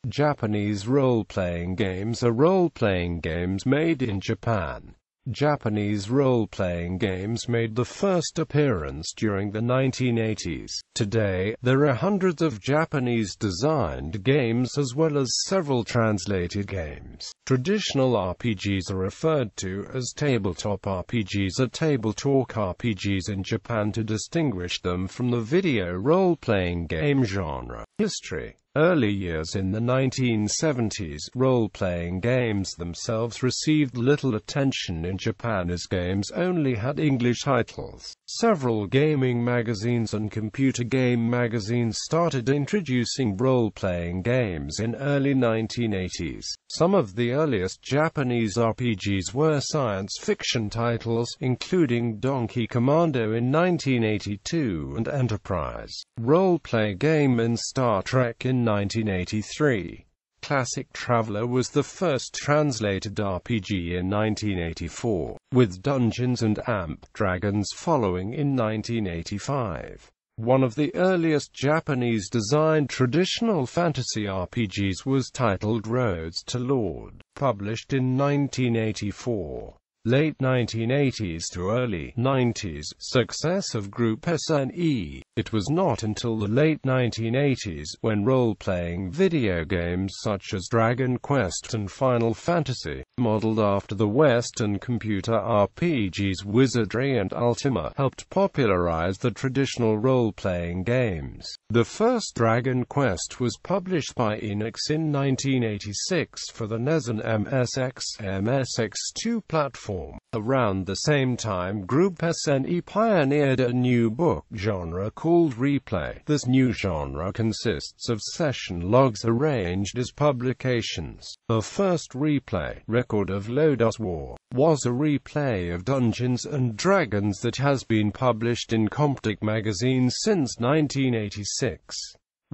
Japanese role-playing games are role-playing games made in Japan. Japanese role-playing games made the first appearance during the 1980s. Today, there are hundreds of Japanese-designed games as well as several translated games. Traditional RPGs are referred to as tabletop RPGs or tabletop RPGs in Japan to distinguish them from the video role-playing game genre. History. Early years in the 1970s, role-playing games themselves received little attention in Japan as games only had English titles. Several gaming magazines and computer game magazines started introducing role-playing games in early 1980s. Some of the earliest Japanese RPGs were science fiction titles, including Donkey Commando in 1982 and Enterprise role-play game in Star Trek in 1983. Classic Traveler was the first translated RPG in 1984, with Dungeons & Dragons following in 1985. One of the earliest Japanese-designed traditional fantasy RPGs was titled Roads to Lord, published in 1984. Late 1980s to early 90s success of Group SNE. It was not until the late 1980s when role-playing video games such as Dragon Quest and Final Fantasy, modeled after the Western computer RPGs Wizardry and Ultima, helped popularize the traditional role-playing games. The first Dragon Quest was published by Enix in 1986 for the NES and MSX2 platform. Around the same time, Group SNE pioneered a new book genre called Replay. This new genre consists of session logs arranged as publications. The first Replay, Record of Lodoss War, was a replay of Dungeons & Dragons that has been published in Comptiq magazine since 1986.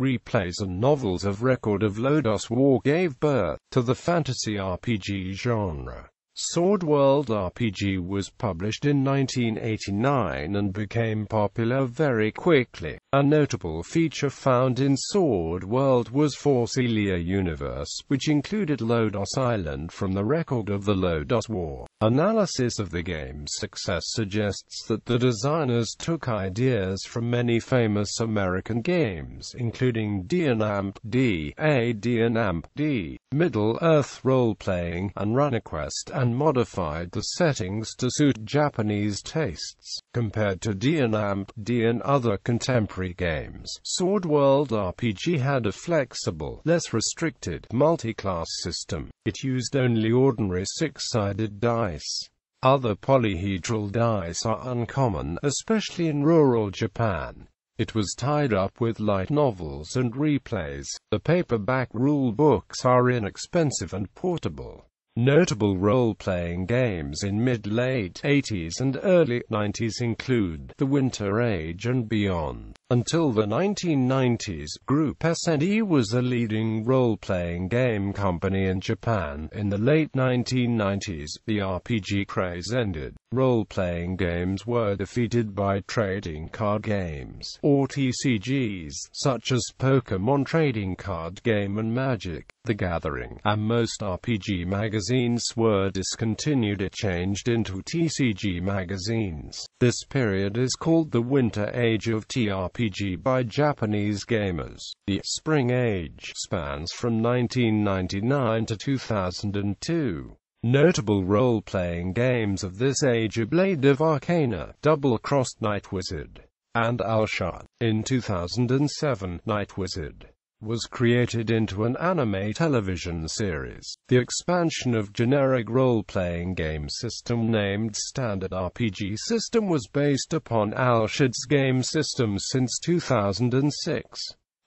Replays and novels of Record of Lodoss War gave birth to the fantasy RPG genre. Sword World RPG was published in 1989 and became popular very quickly. A notable feature found in Sword World was Forcelia Universe, which included Lodoss Island from the Record of the Lodoss War. Analysis of the game's success suggests that the designers took ideas from many famous American games, including D&D, AD&D, Middle-earth role-playing, and RunnerQuest, and modified the settings to suit Japanese tastes. Compared to D&D and other contemporary games, Sword World RPG had a flexible, less restricted, multi-class system. It used only ordinary six-sided dice. Other polyhedral dice are uncommon, especially in rural Japan. It was tied up with light novels and replays. The paperback rule books are inexpensive and portable. Notable role-playing games in mid-late 80s and early 90s include The Winter Age and beyond. Until the 1990s, Group SNE was a leading role-playing game company in Japan. In the late 1990s, the RPG craze ended. Role-playing games were defeated by trading card games, or TCGs, such as Pokémon Trading Card Game and Magic: The Gathering, and most RPG magazines were discontinued or changed into TCG magazines. This period is called the Winter Age of TRPG by Japanese gamers. The Spring Age spans from 1999 to 2002. Notable role-playing games of this age are Blade of Arcana, Double-Crossed Night Wizard, and Alshot. In 2007, Night Wizard was created into an anime television series. The expansion of generic role-playing game system named Standard RPG System was based upon Alshot's game system since 2006.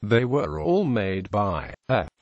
They were all made by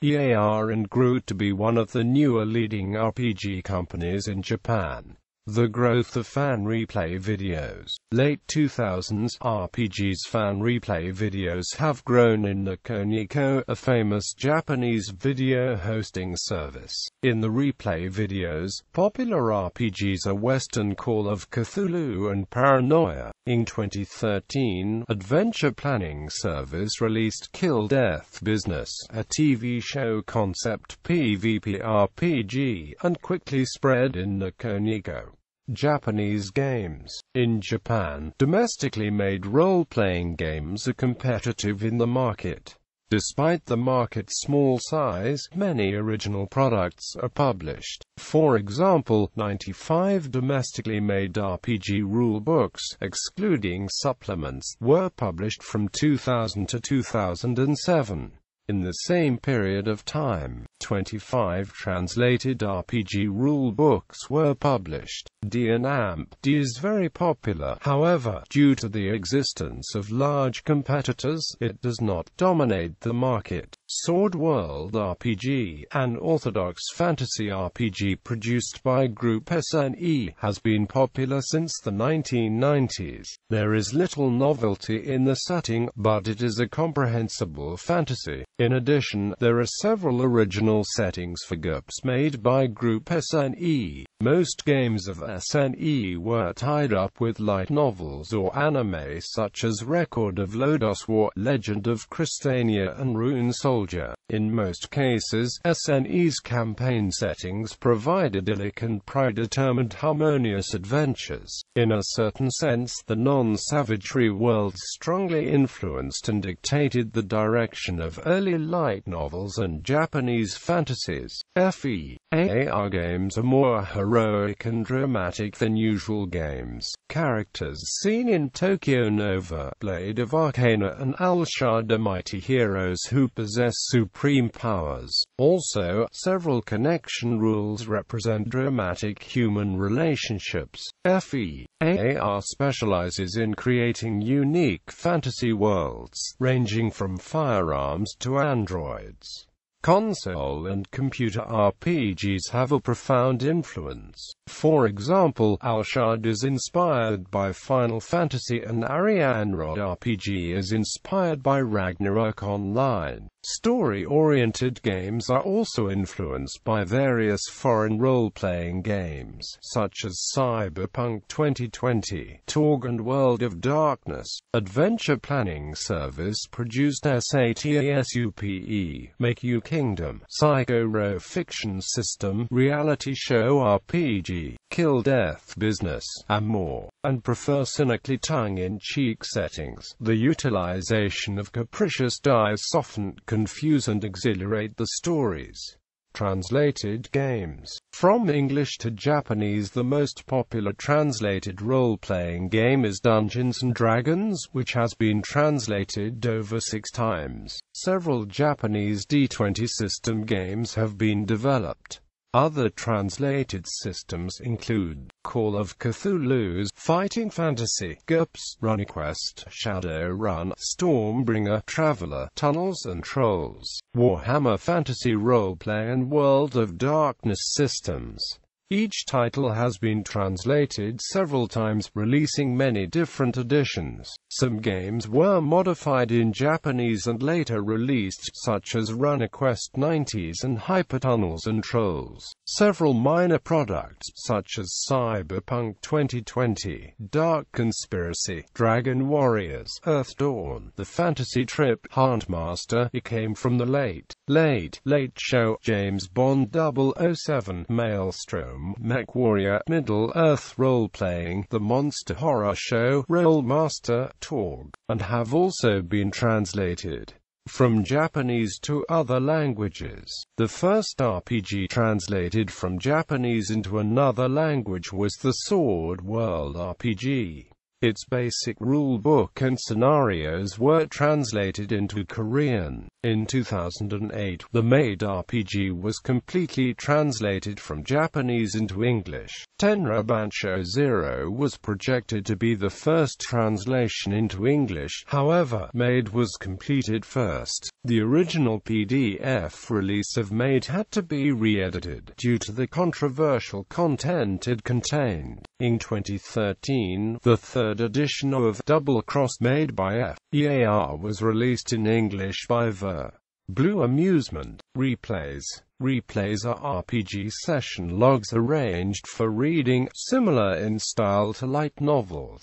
EAR and grew to be one of the newer leading RPG companies in Japan. The growth of fan replay videos. Late 2000s RPGs fan replay videos have grown in Nikoniko, a famous Japanese video hosting service. In the replay videos, popular RPGs are Western Call of Cthulhu and Paranoia. In 2013, adventure planning service released Kill Death Business, a TV show concept PvP RPG, and quickly spread in Nikoniko. Japanese games. In Japan, domestically made role-playing games are competitive in the market. Despite the market's small size, many original products are published. For example, 95 domestically made RPG rulebooks, excluding supplements, were published from 2000 to 2007. In the same period of time, 25 translated RPG rulebooks were published. D&D is very popular, however, due to the existence of large competitors, it does not dominate the market. Sword World RPG, an orthodox fantasy RPG produced by Group SNE, has been popular since the 1990s. There is little novelty in the setting, but it is a comprehensible fantasy. In addition, there are several original settings for GURPS made by Group SNE. Most games of SNE were tied up with light novels or anime such as Record of Lodoss War, Legend of Crystania and Rune Soldier. In most cases, SNE's campaign settings provide idyllic and predetermined harmonious adventures. In a certain sense, the non-savagery worlds strongly influenced and dictated the direction of early light novels and Japanese fantasies. FEAR games are more heroic and dramatic than usual games. Characters seen in Tokyo Nova, Blade of Arcana and Al-Shad are mighty heroes who possess supreme powers. Also, several connection rules represent dramatic human relationships. FEAR specializes in creating unique fantasy worlds, ranging from firearms to androids. Console and computer RPGs have a profound influence. For example, Al-Shad is inspired by Final Fantasy and Arianrod RPG is inspired by Ragnarok Online. Story-oriented games are also influenced by various foreign role-playing games, such as Cyberpunk 2020, Torg and World of Darkness. Adventure planning service produced SATASUPE, Make You Kingdom, Psycho Fiction System, Reality Show RPG, Kill Death Business, and more, and prefer cynically tongue-in-cheek settings. The utilization of capricious dyes soften, confuse and exhilarate the stories. Translated games. From English to Japanese, the most popular translated role-playing game is Dungeons & Dragons, which has been translated over 6 times. Several Japanese D20 system games have been developed. Other translated systems include Call of Cthulhu's Fighting Fantasy, GURPS, RunQuest, Shadowrun, Stormbringer, Traveler, Tunnels and Trolls, Warhammer Fantasy Roleplay and World of Darkness systems. Each title has been translated several times, releasing many different editions. Some games were modified in Japanese and later released, such as RunQuest 90s and Hypertunnels and Trolls. Several minor products, such as Cyberpunk 2020, Dark Conspiracy, Dragon Warriors, Earth Dawn, The Fantasy Trip, Huntmaster, came from the Late Show, James Bond 007, Maelstrom, MechWarrior, Middle-earth Role-Playing, The Monster Horror Show, Rolemaster, Torg, and have also been translated from Japanese to other languages. The first RPG translated from Japanese into another language was the Sword World RPG. Its basic rulebook and scenarios were translated into Korean. In 2008, the made RPG was completely translated from Japanese into English. Tenra Bancho Zero was projected to be the first translation into English, however, Made was completed first. The original PDF release of Made had to be re-edited due to the controversial content it contained. In 2013, the third edition of Double Cross made by FEAR was released in English by the Blue Amusement. Replays. Replays are RPG session logs arranged for reading, similar in style to light novels.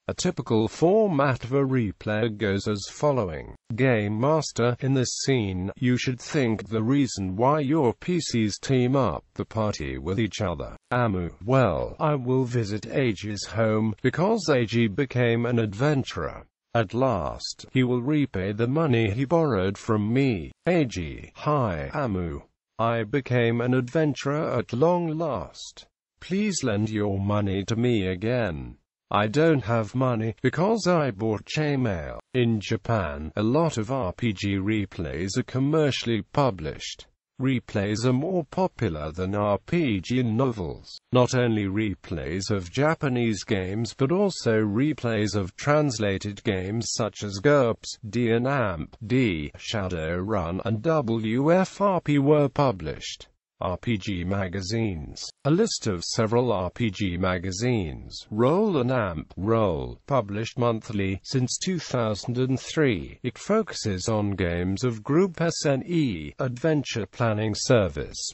A typical format of a replay goes as following. Game Master, in this scene, you should think the reason why your PCs team up the party with each other. Amu, well, I will visit Eiji's home, because Eiji became an adventurer. At last, he will repay the money he borrowed from me. Eiji, hi, Amu. I became an adventurer at long last. Please lend your money to me again. I don't have money, because I bought chainmail. In Japan, a lot of RPG replays are commercially published. Replays are more popular than RPG novels. Not only replays of Japanese games but also replays of translated games such as GURPS, D&AMP, Shadowrun, and WFRP were published. RPG magazines. A list of several RPG magazines. Roll and AMP. Roll, published monthly since 2003. It focuses on games of Group SNE, Adventure Planning Service,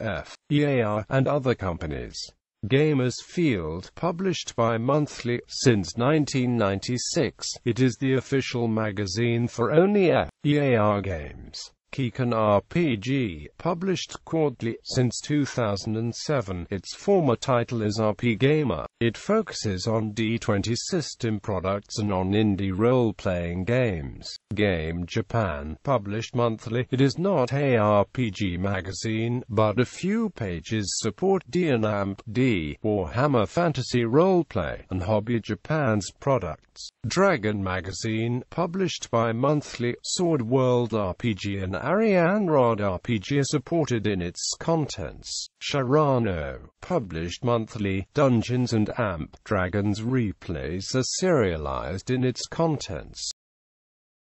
FEAR, and other companies. Gamers Field, published bi-monthly since 1996. It is the official magazine for only FEAR games. Kikan RPG, published quarterly since 2007. Its former title is RP Gamer. It focuses on D20 system products and on indie role-playing games. Game Japan, published monthly. It is not a RPG magazine, but a few pages support D&AMP, Warhammer Fantasy Roleplay, and Hobby Japan's products. Dragon Magazine, published bi-monthly. Sword World RPG and Ariane Rod RPG are supported in its contents. Sharano, published monthly. Dungeons and AMP Dragons replays are serialized in its contents.